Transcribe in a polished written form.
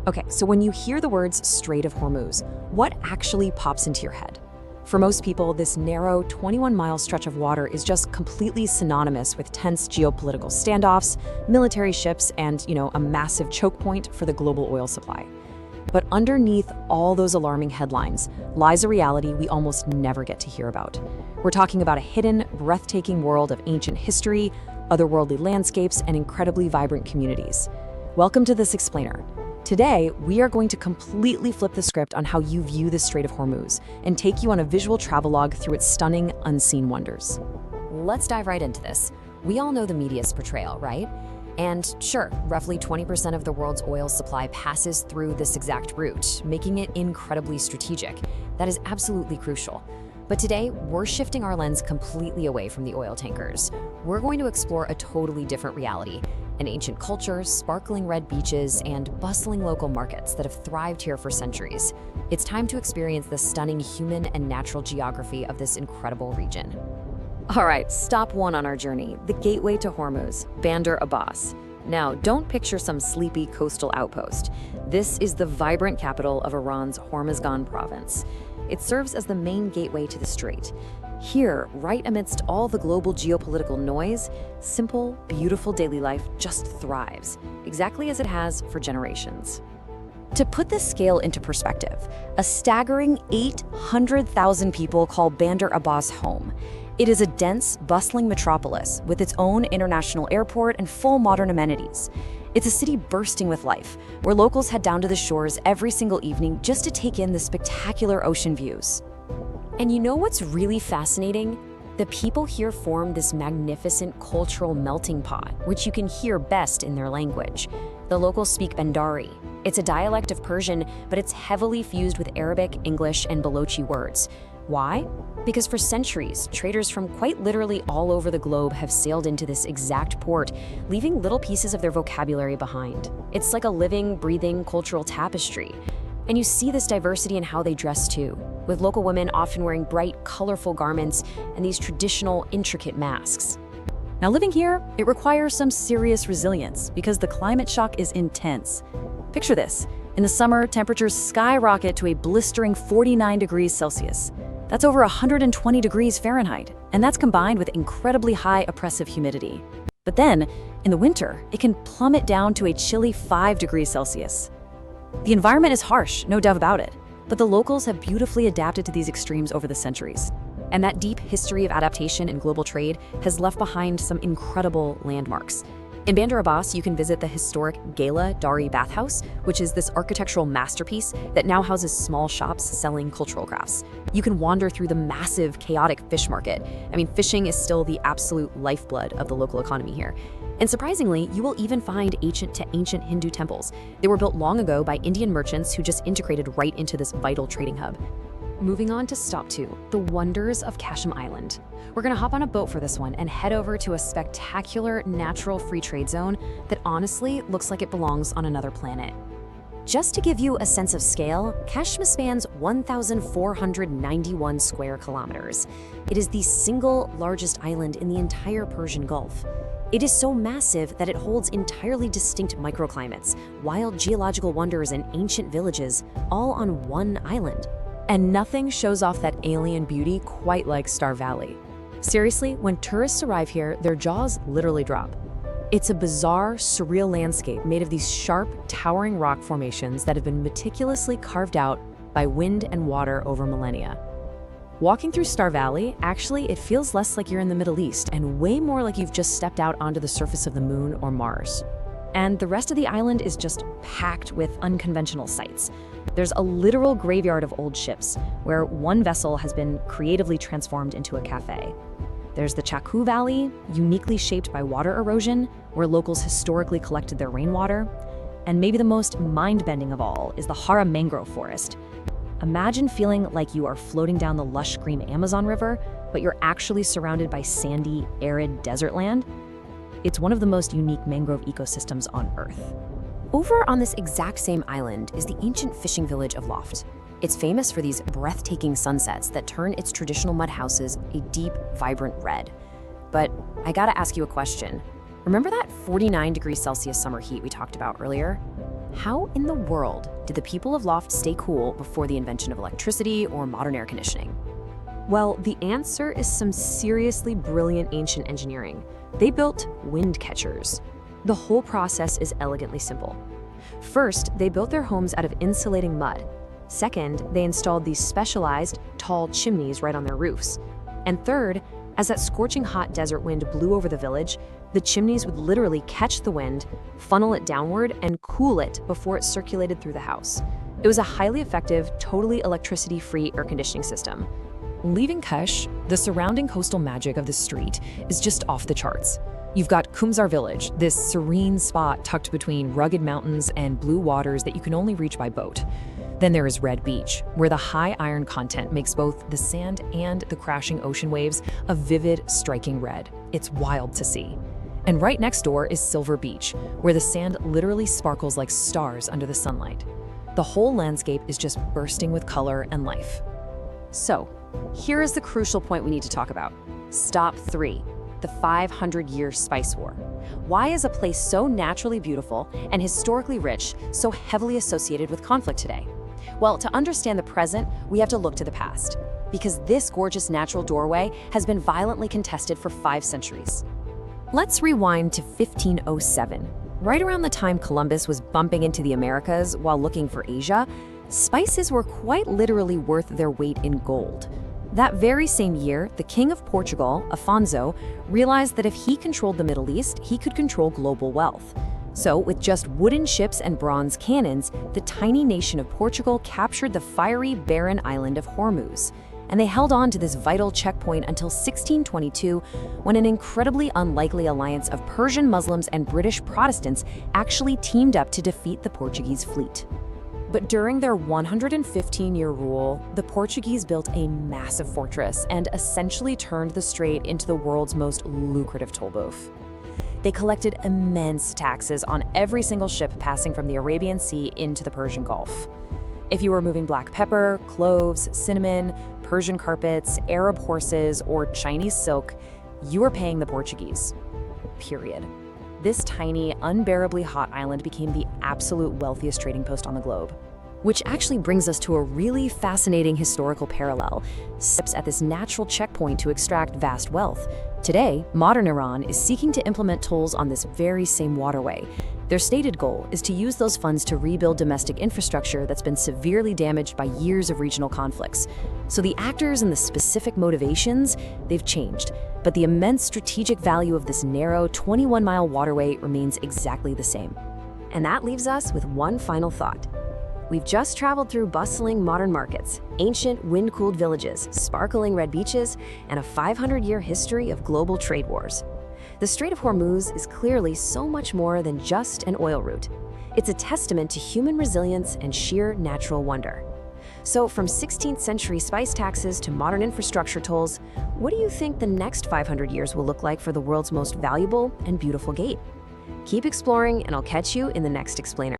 Okay, so when you hear the words Strait of Hormuz, what actually pops into your head? For most people, this narrow 21-mile stretch of water is just completely synonymous with tense geopolitical standoffs, military ships, and, a massive choke point for the global oil supply. But underneath all those alarming headlines lies a reality we almost never get to hear about. We're talking about a hidden, breathtaking world of ancient history, otherworldly landscapes, and incredibly vibrant communities. Welcome to This Explainer. Today, we are going to completely flip the script on how you view the Strait of Hormuz and take you on a visual travelogue through its stunning, unseen wonders. Let's dive right into this. We all know the media's portrayal, right? And sure, roughly 20% of the world's oil supply passes through this exact route, making it incredibly strategic. That is absolutely crucial. But today, we're shifting our lens completely away from the oil tankers. We're going to explore a totally different reality, an ancient culture, sparkling red beaches, and bustling local markets that have thrived here for centuries. It's time to experience the stunning human and natural geography of this incredible region. All right, stop one on our journey, the gateway to Hormuz, Bandar Abbas. Now, don't picture some sleepy coastal outpost. This is the vibrant capital of Iran's Hormuzgan province. It serves as the main gateway to the strait. Here, right amidst all the global geopolitical noise, simple, beautiful daily life just thrives, exactly as it has for generations. To put this scale into perspective, a staggering 800,000 people call Bandar Abbas home. It is a dense, bustling metropolis with its own international airport and full modern amenities. It's a city bursting with life, where locals head down to the shores every single evening just to take in the spectacular ocean views. And you know what's really fascinating? The people here form this magnificent cultural melting pot, which you can hear best in their language. The locals speak Bandari. It's a dialect of Persian, but it's heavily fused with Arabic, English, and Balochi words. Why? Because for centuries, traders from quite literally all over the globe have sailed into this exact port, leaving little pieces of their vocabulary behind. It's like a living, breathing cultural tapestry. And you see this diversity in how they dress too, with local women often wearing bright, colorful garments and these traditional, intricate masks. Now, living here, it requires some serious resilience because the climate shock is intense. Picture this. In the summer, temperatures skyrocket to a blistering 49 degrees Celsius. That's over 120 degrees Fahrenheit, and that's combined with incredibly high oppressive humidity. But then, in the winter, it can plummet down to a chilly 5 degrees Celsius. The environment is harsh, no doubt about it, but the locals have beautifully adapted to these extremes over the centuries. And that deep history of adaptation and global trade has left behind some incredible landmarks. In Bandar Abbas, you can visit the historic Gala Dari Bathhouse, which is this architectural masterpiece that now houses small shops selling cultural crafts. You can wander through the massive, chaotic fish market. Fishing is still the absolute lifeblood of the local economy here. And surprisingly, you will even find ancient Hindu temples. They were built long ago by Indian merchants who just integrated right into this vital trading hub. Moving on to stop 2, the wonders of Qashm Island. We're gonna hop on a boat for this one and head over to a spectacular natural free trade zone that honestly looks like it belongs on another planet. Just to give you a sense of scale, Qashm spans 1,491 square kilometers. It is the single largest island in the entire Persian Gulf. It is so massive that it holds entirely distinct microclimates, wild geological wonders, and ancient villages, all on one island. And nothing shows off that alien beauty quite like Star Valley. Seriously, when tourists arrive here, their jaws literally drop. It's a bizarre, surreal landscape made of these sharp, towering rock formations that have been meticulously carved out by wind and water over millennia. Walking through Star Valley, actually, it feels less like you're in the Middle East and way more like you've just stepped out onto the surface of the moon or Mars. And the rest of the island is just packed with unconventional sights. There's a literal graveyard of old ships, where one vessel has been creatively transformed into a cafe. There's the Chaku Valley, uniquely shaped by water erosion, where locals historically collected their rainwater. And maybe the most mind-bending of all is the Hara mangrove forest. Imagine feeling like you are floating down the lush green Amazon River, but you're actually surrounded by sandy, arid desert land. It's one of the most unique mangrove ecosystems on Earth. Over on this exact same island is the ancient fishing village of Loft. It's famous for these breathtaking sunsets that turn its traditional mud houses a deep, vibrant red. But I gotta ask you a question. Remember that 49 degrees Celsius summer heat we talked about earlier? How in the world did the people of Loft stay cool before the invention of electricity or modern air conditioning? Well, the answer is some seriously brilliant ancient engineering. They built wind catchers. The whole process is elegantly simple. First, they built their homes out of insulating mud. Second, they installed these specialized, tall chimneys right on their roofs. And third, as that scorching hot desert wind blew over the village, the chimneys would literally catch the wind, funnel it downward, and cool it before it circulated through the house. It was a highly effective, totally electricity-free air conditioning system. Leaving Kesh, the surrounding coastal magic of the street is just off the charts. You've got Kumzar Village, this serene spot tucked between rugged mountains and blue waters that you can only reach by boat. Then there is Red Beach, where the high iron content makes both the sand and the crashing ocean waves a vivid, striking red. It's wild to see. And right next door is Silver Beach, where the sand literally sparkles like stars under the sunlight. The whole landscape is just bursting with color and life. So, here is the crucial point we need to talk about. Stop 3. The 500-year spice war. Why is a place so naturally beautiful and historically rich so heavily associated with conflict today? Well, to understand the present, we have to look to the past, because this gorgeous natural doorway has been violently contested for 5 centuries. Let's rewind to 1507. Right around the time Columbus was bumping into the Americas while looking for Asia, spices were quite literally worth their weight in gold. That very same year, the King of Portugal, Afonso, realized that if he controlled the Middle East, he could control global wealth. So, with just wooden ships and bronze cannons, the tiny nation of Portugal captured the fiery, barren island of Hormuz. And they held on to this vital checkpoint until 1622, when an incredibly unlikely alliance of Persian Muslims and British Protestants actually teamed up to defeat the Portuguese fleet. But during their 115-year rule, the Portuguese built a massive fortress and essentially turned the strait into the world's most lucrative toll booth. They collected immense taxes on every single ship passing from the Arabian Sea into the Persian Gulf. If you were moving black pepper, cloves, cinnamon, Persian carpets, Arab horses, or Chinese silk, you were paying the Portuguese. Period. This tiny, unbearably hot island became the absolute wealthiest trading post on the globe. Which actually brings us to a really fascinating historical parallel. Steps at this natural checkpoint to extract vast wealth. Today, modern Iran is seeking to implement tolls on this very same waterway. Their stated goal is to use those funds to rebuild domestic infrastructure that's been severely damaged by years of regional conflicts. So the actors and the specific motivations, they've changed. But the immense strategic value of this narrow 21-mile waterway remains exactly the same. And that leaves us with one final thought. We've just traveled through bustling modern markets, ancient wind-cooled villages, sparkling red beaches, and a 500-year history of global trade wars. The Strait of Hormuz is clearly so much more than just an oil route. It's a testament to human resilience and sheer natural wonder. So from 16th century spice taxes to modern infrastructure tolls, what do you think the next 500 years will look like for the world's most valuable and beautiful gate? Keep exploring, and I'll catch you in the next explainer.